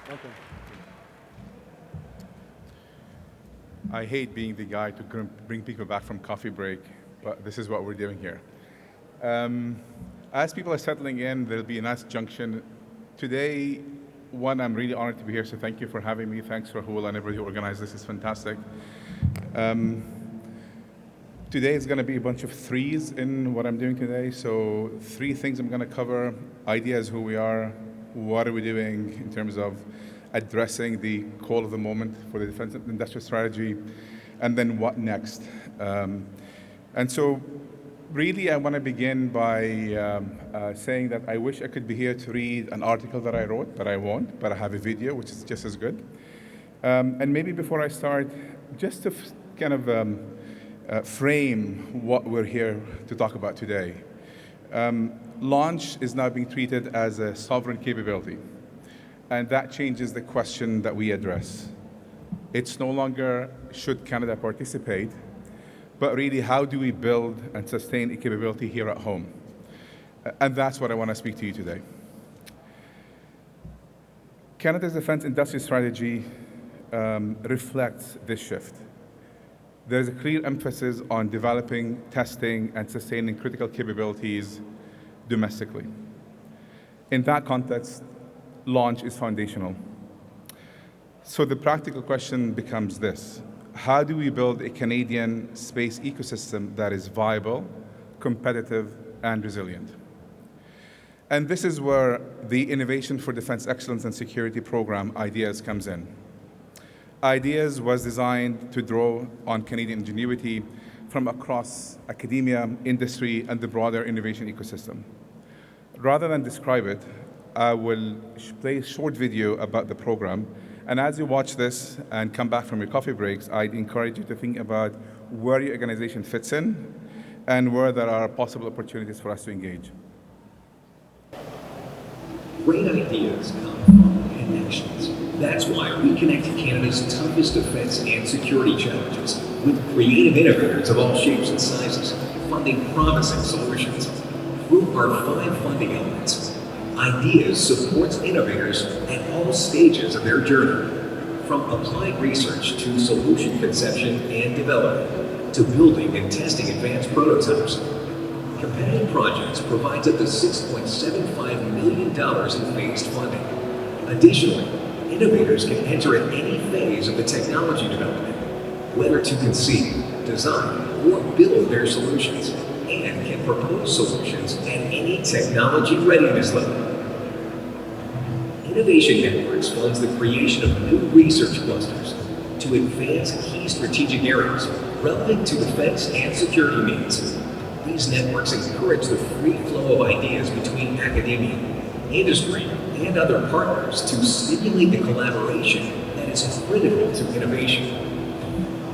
Welcome. I hate being the guy to bring people back from coffee break, but this is what we're doing here. As people are settling in, there'll be a nice junction. Today, one, I'm really honored to be here, so thank you for having me. Thanks, Rahul, and everybody who organized this. It's fantastic. Today is going to be a bunch of threes in what I'm doing today. So 3 things I'm going to cover: IDEaS, who we are, what are we doing in terms of addressing the call of the moment for the defense industrial strategy, and then what next. And so really I want to begin by saying that I wish I could be here to read an article that I wrote, but I won't, but I have a video, which is just as good. And maybe before I start, just to kind of frame what we're here to talk about today. Launch is now being treated as a sovereign capability, and that changes the question that we address. It's no longer should Canada participate, but really how do we build and sustain a capability here at home? And that's what I want to speak to you today. Canada's defense industrial strategy reflects this shift. There's a clear emphasis on developing, testing, and sustaining critical capabilities domestically. In that context, launch is foundational. So the practical question becomes this: how do we build a Canadian space ecosystem that is viable, competitive, and resilient? And this is where the Innovation for Defense Excellence and Security program, IDEaS, comes in. IDEaS was designed to draw on Canadian ingenuity from across academia, industry, and the broader innovation ecosystem. Rather than describe it, I will play a short video about the program. And as you watch this and come back from your coffee breaks, I'd encourage you to think about where your organization fits in and where there are possible opportunities for us to engage. Great ideas come from connections. That's why we connect Canada's toughest defense and security challenges with creative innovators of all shapes and sizes, funding promising solutions. Through our 5 funding elements, IDEaS supports innovators at all stages of their journey, from applied research to solution conception and development, to building and testing advanced prototypes. Companion Projects provides up to $6.75 million in phased funding. Additionally, innovators can enter at any phase of the technology development, whether to conceive, design, or build their solutions, and can propose solutions at any technology readiness level. Innovation Networks funds the creation of new research clusters to advance key strategic areas relevant to defense and security needs. These networks encourage the free flow of ideas between academia, industry, and other partners to stimulate the collaboration that is critical to innovation.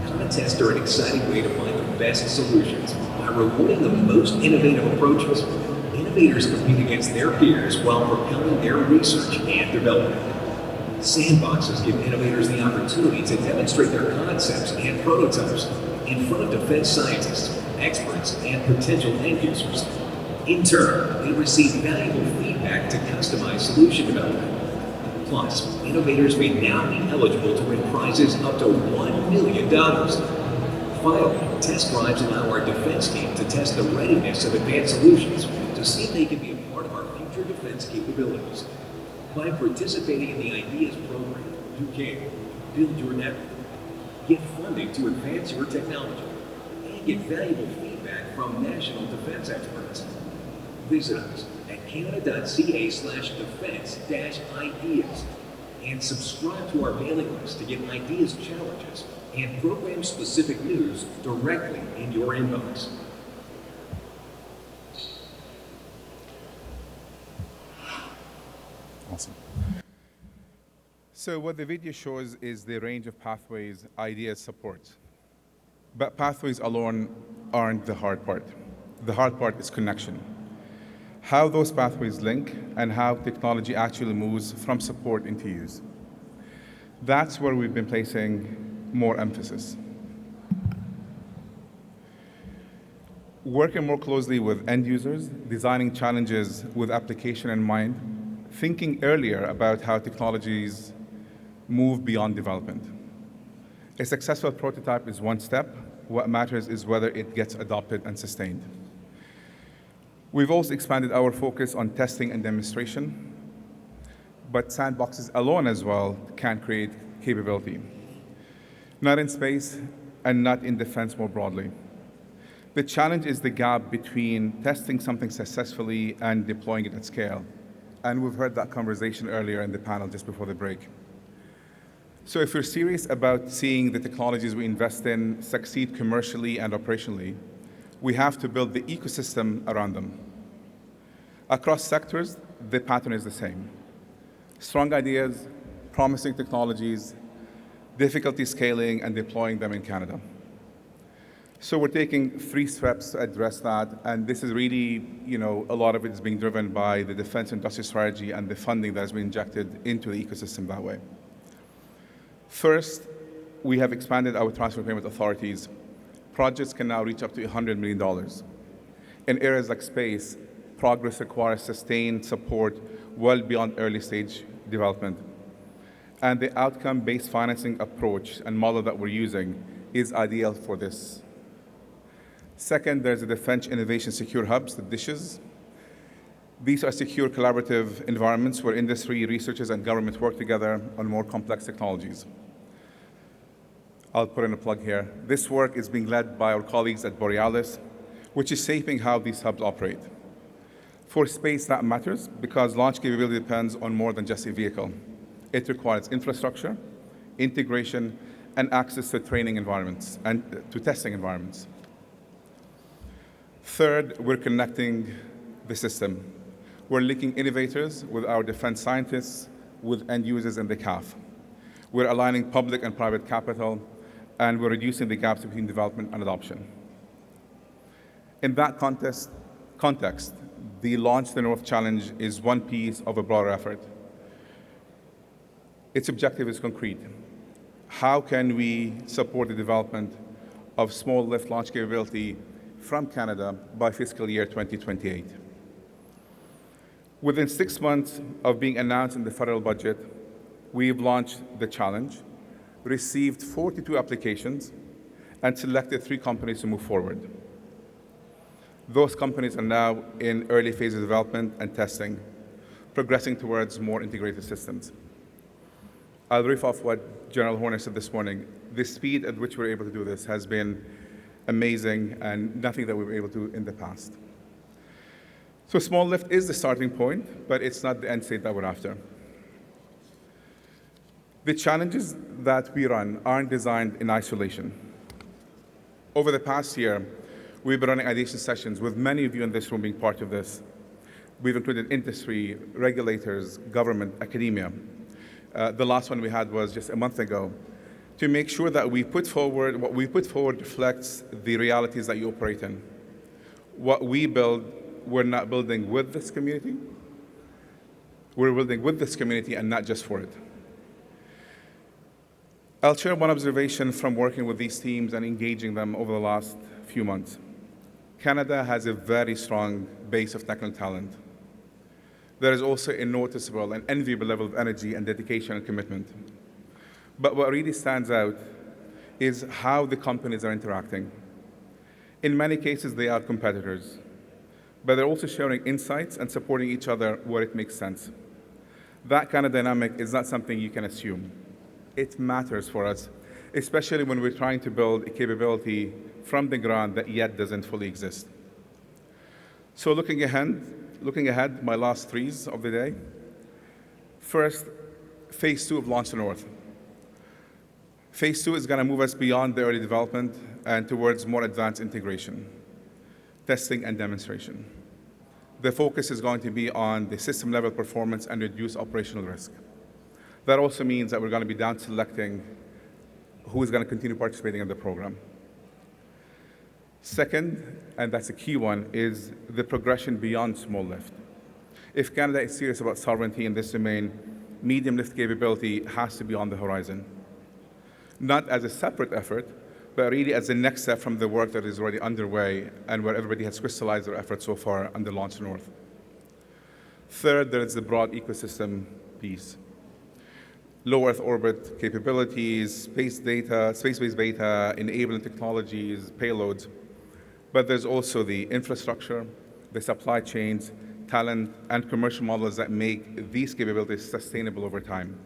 Contests are an exciting way to find the best solutions. By rewarding the most innovative approaches, innovators compete against their peers while propelling their research and development. Sandboxes give innovators the opportunity to demonstrate their concepts and prototypes in front of defense scientists, experts, and potential end users. In turn, they receive valuable feedback to customize solution development. Plus, innovators may now be eligible to win prizes up to $1 million. Finally, test drives allow our defense team to test the readiness of advanced solutions to see if they can be a part of our future defense capabilities. By participating in the IDEaS program, you can build your network, get funding to advance your technology, and get valuable feedback from national defense experts. Visit us at canada.ca/defense-ideas and subscribe to our mailing list to get IDEaS challenges and program-specific news directly in your inbox. Awesome. So what the video shows is the range of pathways IDEaS supports. But pathways alone aren't the hard part. The hard part is connection. How those pathways link and how technology actually moves from support into use. That's where we've been placing more emphasis. Working more closely with end users, designing challenges with application in mind, thinking earlier about how technologies move beyond development. A successful prototype is one step. What matters is whether it gets adopted and sustained. We've also expanded our focus on testing and demonstration, but sandboxes alone as well can create capability. Not in space and not in defense more broadly. The challenge is the gap between testing something successfully and deploying it at scale. And we've heard that conversation earlier in the panel just before the break. So if we're serious about seeing the technologies we invest in succeed commercially and operationally, we have to build the ecosystem around them. Across sectors, the pattern is the same. Strong ideas, promising technologies, difficulty scaling and deploying them in Canada. So we're taking 3 steps to address that, and this is really, a lot of it is being driven by the defense industrial strategy and the funding that has been injected into the ecosystem that way. First, we have expanded our transfer payment authorities. Projects can now reach up to $100 million. In areas like space, progress requires sustained support well beyond early stage development. And the outcome-based financing approach and model that we're using is ideal for this. Second, there's the Defense Innovation Secure Hubs, the DISHs. These are secure collaborative environments where industry, researchers, and government work together on more complex technologies. I'll put in a plug here. This work is being led by our colleagues at Borealis, which is shaping how these hubs operate. For space, that matters because launch capability depends on more than just a vehicle. It requires infrastructure, integration, and access to training environments and to testing environments. Third, we're connecting the system. We're linking innovators with our defense scientists, with end users in the CAF. We're aligning public and private capital, and we're reducing the gaps between development and adoption. In that context, the Launch the North Challenge is one piece of a broader effort. Its objective is concrete. How can we support the development of small lift launch capability from Canada by fiscal year 2028? Within 6 months of being announced in the federal budget, we've launched the challenge, received 42 applications, and selected 3 companies to move forward. Those companies are now in early phase of development and testing, progressing towards more integrated systems. I'll riff off what General Horner said this morning. The speed at which we're able to do this has been amazing and nothing that we were able to do in the past. So small lift is the starting point, but it's not the end state that we're after. The challenges that we run aren't designed in isolation. Over the past year, we've been running ideation sessions with many of you in this room being part of this. We've included industry, regulators, government, academia. The last one we had was just a month ago, to make sure that what we put forward reflects the realities that you operate in. What we build, we're not building with this community. We're building with this community and not just for it. I'll share one observation from working with these teams and engaging them over the last few months. Canada has a very strong base of technical talent. There is also a noticeable and enviable level of energy and dedication and commitment. But what really stands out is how the companies are interacting. In many cases, they are competitors, but they're also sharing insights and supporting each other where it makes sense. That kind of dynamic is not something you can assume. It matters for us, especially when we're trying to build a capability from the ground that yet doesn't fully exist. So looking ahead, my last 3s of the day. First, phase 2 of Launch the North. Phase 2 is going to move us beyond the early development and towards more advanced integration, testing, and demonstration. The focus is going to be on the system-level performance and reduce operational risk. That also means that we're going to be down selecting who is going to continue participating in the program. Second, and that's a key one, is the progression beyond small lift. If Canada is serious about sovereignty in this domain, medium lift capability has to be on the horizon. Not as a separate effort, but really as the next step from the work that is already underway and where everybody has crystallized their efforts so far under Launch North. Third, there is the broad ecosystem piece. Low Earth orbit capabilities, space-based data, enabling technologies, payloads. But there's also the infrastructure, the supply chains, talent, and commercial models that make these capabilities sustainable over time.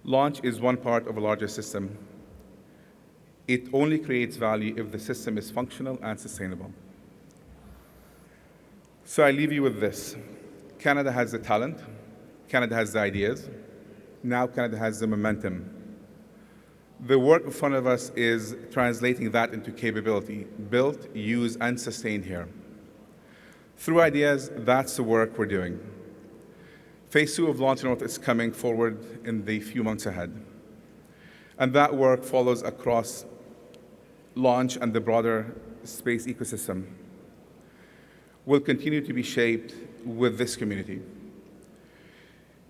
Launch is one part of a larger system. It only creates value if the system is functional and sustainable. So I leave you with this. Canada has the talent. Canada has the ideas. Now Canada has the momentum. The work in front of us is translating that into capability, built, use, and sustain here. Through IDEaS, that's the work we're doing. Phase 2 of Launch North is coming forward in the few months ahead. And that work follows across Launch and the broader space ecosystem. Will continue to be shaped with this community.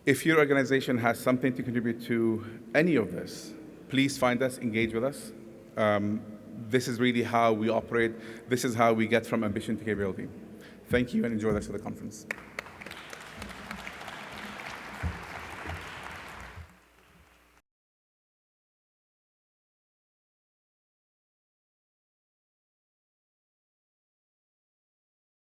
If your organization has something to contribute to any of this, please find us, engage with us. This is really how we operate. This is how we get from ambition to capability. Thank you and enjoy the rest of the conference.